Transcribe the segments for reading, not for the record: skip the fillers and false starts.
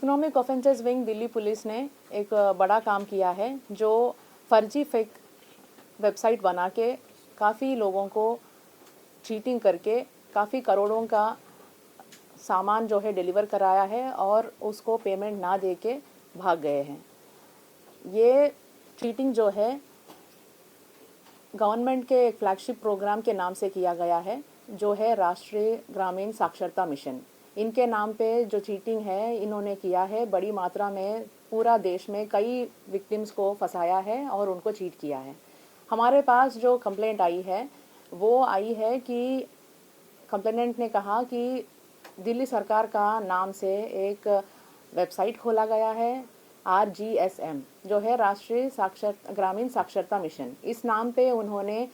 Economic offences wing Delhi police ने एक बड़ा काम किया है, जो फर्जी फेक वेबसाइट बना के काफ़ी लोगों को चीटिंग करके काफ़ी करोड़ों का सामान जो है डिलीवर कराया है और उसको पेमेंट ना दे के भाग गए हैं। ये चीटिंग जो है गवर्नमेंट के एक फ्लैगशिप प्रोग्राम के नाम से किया गया है, जो है राष्ट्रीय ग्रामीण साक्षरता मिशन। इनके नाम पे जो चीटिंग है इन्होंने किया है, बड़ी मात्रा में पूरा देश में कई विक्टिम्स को फंसाया है और उनको चीट किया है। हमारे पास जो कंप्लेंट आई है वो आई है कि कंप्लेनेंट ने कहा कि दिल्ली सरकार का नाम से एक वेबसाइट खोला गया है, RGSM, जो है राष्ट्रीय ग्रामीण साक्षरता मिशन। इस नाम पे उन्होंने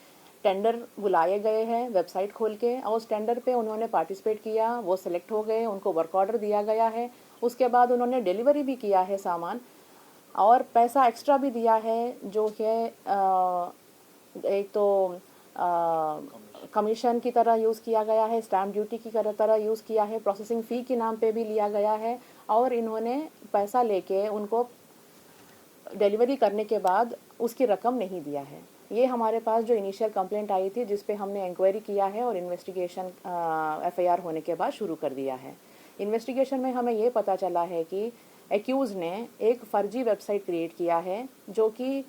टेंडर बुलाए गए हैं वेबसाइट खोल के, और उस टेंडर पे उन्होंने पार्टिसिपेट किया, वो सिलेक्ट हो गए, उनको वर्क ऑर्डर दिया गया है। उसके बाद उन्होंने डिलीवरी भी किया है सामान, और पैसा एक्स्ट्रा भी दिया है, जो है एक तो कमीशन की तरह यूज़ किया गया है, स्टैम्प ड्यूटी की तरह यूज़ किया है, प्रोसेसिंग फ़ी के नाम पे भी लिया गया है, और इन्होंने पैसा लेके उनको डिलीवरी करने के बाद उसकी रकम नहीं दिया है। ये हमारे पास जो इनिशियल कंप्लेंट आई थी, जिस पे हमने इंक्वायरी किया है और इन्वेस्टिगेशन FIR होने के बाद शुरू कर दिया है। इन्वेस्टिगेशन में हमें ये पता चला है कि एक्यूज़ ने एक फ़र्जी वेबसाइट क्रिएट किया है, जो कि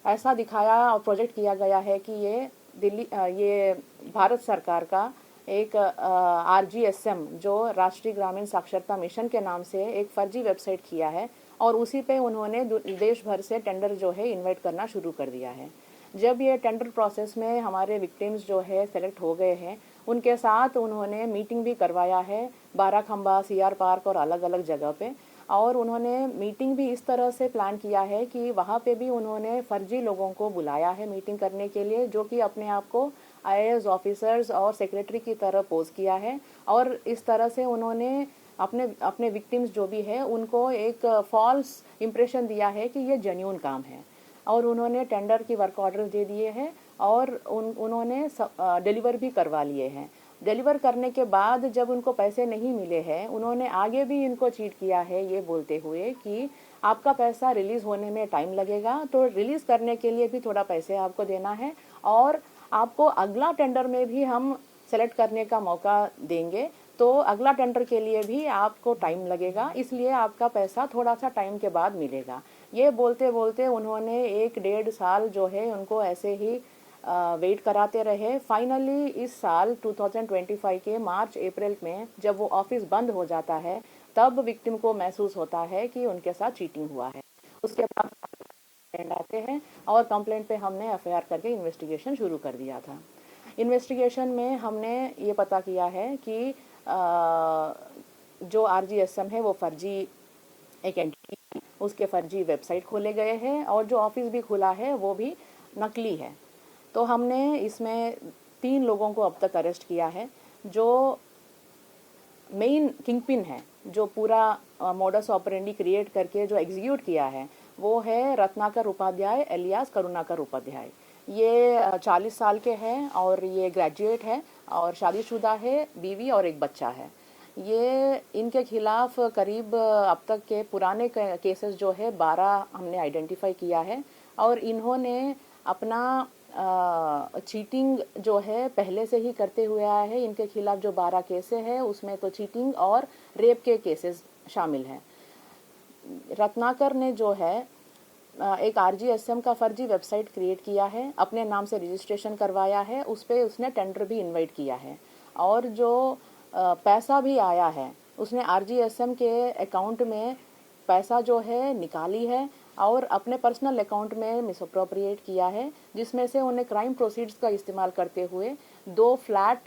ऐसा दिखाया और प्रोजेक्ट किया गया है कि ये भारत सरकार का एक RGSM, जो राष्ट्रीय ग्रामीण साक्षरता मिशन के नाम से एक फ़र्जी वेबसाइट किया है, और उसी पे उन्होंने देश भर से टेंडर जो है इन्वाइट करना शुरू कर दिया है। जब ये टेंडर प्रोसेस में हमारे विक्टिम्स जो है सेलेक्ट हो गए हैं, उनके साथ उन्होंने मीटिंग भी करवाया है, बाराखंबा, CR पार्क और अलग अलग जगह पे। और उन्होंने मीटिंग भी इस तरह से प्लान किया है कि वहाँ पे भी उन्होंने फर्जी लोगों को बुलाया है मीटिंग करने के लिए, जो कि अपने आप को IAS ऑफिसर्स और सेक्रेटरी की तरह पोज किया है, और इस तरह से उन्होंने अपने अपने विक्टिम्स जो भी है उनको एक फॉल्स इम्प्रेशन दिया है कि ये जेन्युइन काम है, और उन्होंने टेंडर की वर्क ऑर्डर दे दिए हैं, और उन्होंने डिलीवर भी करवा लिए हैं। डिलीवर करने के बाद जब उनको पैसे नहीं मिले हैं, उन्होंने आगे भी इनको चीट किया है, ये बोलते हुए कि आपका पैसा रिलीज़ होने में टाइम लगेगा, तो रिलीज़ करने के लिए भी थोड़ा पैसे आपको देना है, और आपको अगला टेंडर में भी हम सेलेक्ट करने का मौका देंगे, तो अगला टेंडर के लिए भी आपको टाइम लगेगा, इसलिए आपका पैसा थोड़ा सा टाइम के बाद मिलेगा। ये बोलते बोलते उन्होंने 1-1.5 साल जो है उनको ऐसे ही वेट कराते रहे। फाइनली इस साल 2025 के मार्च-अप्रैल में जब वो ऑफिस बंद हो जाता है, तब विक्टिम को महसूस होता है कि उनके साथ चीटिंग हुआ है। उसके बाद कंप्लेंट आते हैं, और कंप्लेंट पे हमने FIR करके इन्वेस्टिगेशन शुरू कर दिया था। इन्वेस्टिगेशन में हमने ये पता किया है कि जो RGSM है वो फर्जी एक एंटिटी, उसके फर्जी वेबसाइट खोले गए हैं, और जो ऑफिस भी खुला है वो भी नकली है। तो हमने इसमें 3 लोगों को अब तक अरेस्ट किया है। जो मेन किंगपिन है, जो पूरा मोडस ऑपरेंडी क्रिएट करके जो एग्जीक्यूट किया है, वो है रत्नाकर उपाध्याय एलियास करुणाकर उपाध्याय। ये 40 साल के हैं, और ये ग्रेजुएट है, और शादीशुदा है, बीवी और एक बच्चा है। ये इनके खिलाफ करीब अब तक के पुराने केसेस जो है 12 हमने आइडेंटिफाई किया है, और इन्होंने अपना चीटिंग जो है पहले से ही करते हुए आया है। इनके खिलाफ जो 12 केसेस हैं उसमें तो चीटिंग और रेप के केसेस शामिल हैं। रत्नाकर ने जो है एक RGSM का फर्जी वेबसाइट क्रिएट किया है, अपने नाम से रजिस्ट्रेशन करवाया है, उस पर उसने टेंडर भी इनवाइट किया है, और जो पैसा भी आया है उसने RGSM के अकाउंट में पैसा जो है निकाली है, और अपने पर्सनल अकाउंट में मिसअप्रोप्रिएट किया है, जिसमें से उन्हें क्राइम प्रोसीड्स का इस्तेमाल करते हुए 2 फ्लैट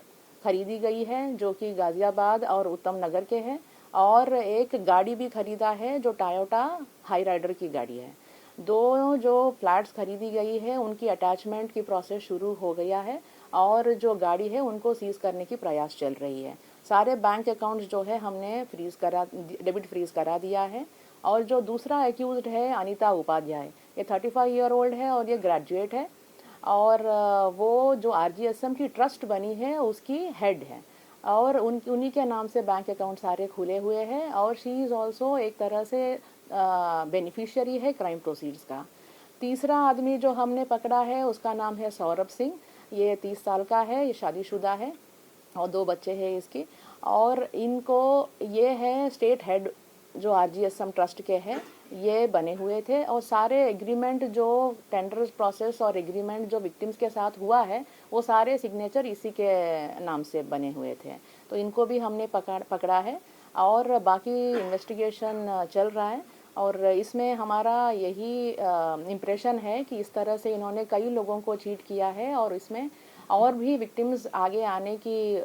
खरीदी गई है, जो कि गाजियाबाद और उत्तम नगर के हैं, और एक गाड़ी भी खरीदा है जो टोयोटा हाई राइडर की गाड़ी है। दोनों जो फ्लैट्स खरीदी गई है उनकी अटैचमेंट की प्रोसेस शुरू हो गया है, और जो गाड़ी है उनको सीज करने की प्रयास चल रही है। सारे बैंक अकाउंट्स जो है हमने डेबिट फ्रीज करा दिया है। और जो दूसरा एक्यूज्ड है अनीता उपाध्याय, ये 35 ईयर ओल्ड है, और ये ग्रेजुएट है, और वो जो RGSM की ट्रस्ट बनी है उसकी हेड है। और उन्हीं के नाम से बैंक अकाउंट सारे खुले हुए हैं और शी इज़ ऑल्सो एक तरह से बेनिफिशियरी है क्राइम प्रोसीड्स का। तीसरा आदमी जो हमने पकड़ा है उसका नाम है सौरभ सिंह। ये 30 साल का है, ये शादीशुदा है और 2 बच्चे हैं इसके। और इनको ये है स्टेट हेड जो RGSM ट्रस्ट के हैं, ये बने हुए थे और सारे एग्रीमेंट जो टेंडर प्रोसेस और एग्रीमेंट जो विक्टिम्स के साथ हुआ है वो सारे सिग्नेचर इसी के नाम से बने हुए थे। तो इनको भी हमने पकड़ा है और बाकी इन्वेस्टिगेशन चल रहा है। और इसमें हमारा यही इम्प्रेशन है कि इस तरह से इन्होंने कई लोगों को चीट किया है और इसमें और भी विक्टिम्स आगे आने की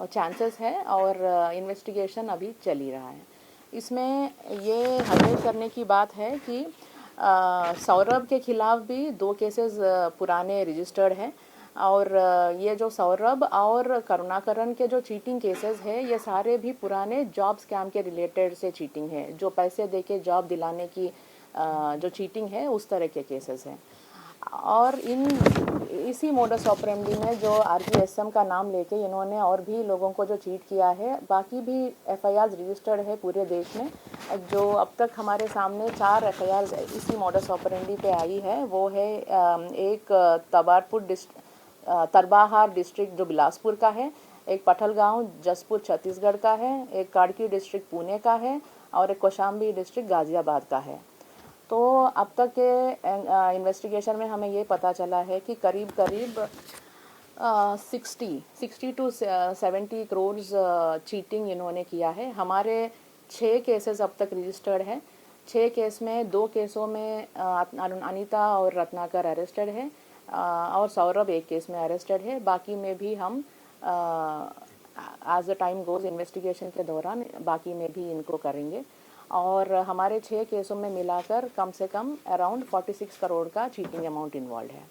चांसेस है और इन्वेस्टिगेशन अभी चल ही रहा है। इसमें ये हाईलाइट करने की बात है कि सौरभ के खिलाफ भी 2 केसेस पुराने रजिस्टर्ड हैं और ये जो सौरभ और करुणाकरण के जो चीटिंग केसेस है ये सारे भी पुराने जॉब स्कैम के रिलेटेड से चीटिंग है, जो पैसे देके जॉब दिलाने की जो चीटिंग है उस तरह के केसेस हैं। और इसी मोडस ऑपरेंडी में जो RGSM का नाम लेके इन्होंने और भी लोगों को जो चीट किया है, बाकी भी FIRs रजिस्टर्ड है पूरे देश में। जो अब तक हमारे सामने 4 FIRs इसी मोडस ऑपरेंडी पे आई है वो है एक तरबाहार डिस्ट्रिक्ट जो बिलासपुर का है, एक पठलगांव जसपुर छत्तीसगढ़ का है, एक काड़की डिस्ट्रिक्ट पुणे का है और एक कौशाम्बी डिस्ट्रिक्ट गाजियाबाद का है। तो अब तक के इन्वेस्टिगेशन में हमें ये पता चला है कि करीब 60 to 70 करोड़ चीटिंग इन्होंने किया है। हमारे 6 केसेस अब तक रजिस्टर्ड है। 6 केस में 2 केसों में अनीता और रत्नाकर अरेस्टेड है और सौरभ एक केस में अरेस्टेड है। बाकी में भी हम as the time goes investigation के दौरान बाकी में भी इनको करेंगे और हमारे 6 केसों में मिलाकर कम से कम अराउंड 46 करोड़ का चीटिंग अमाउंट इन्वॉल्व है।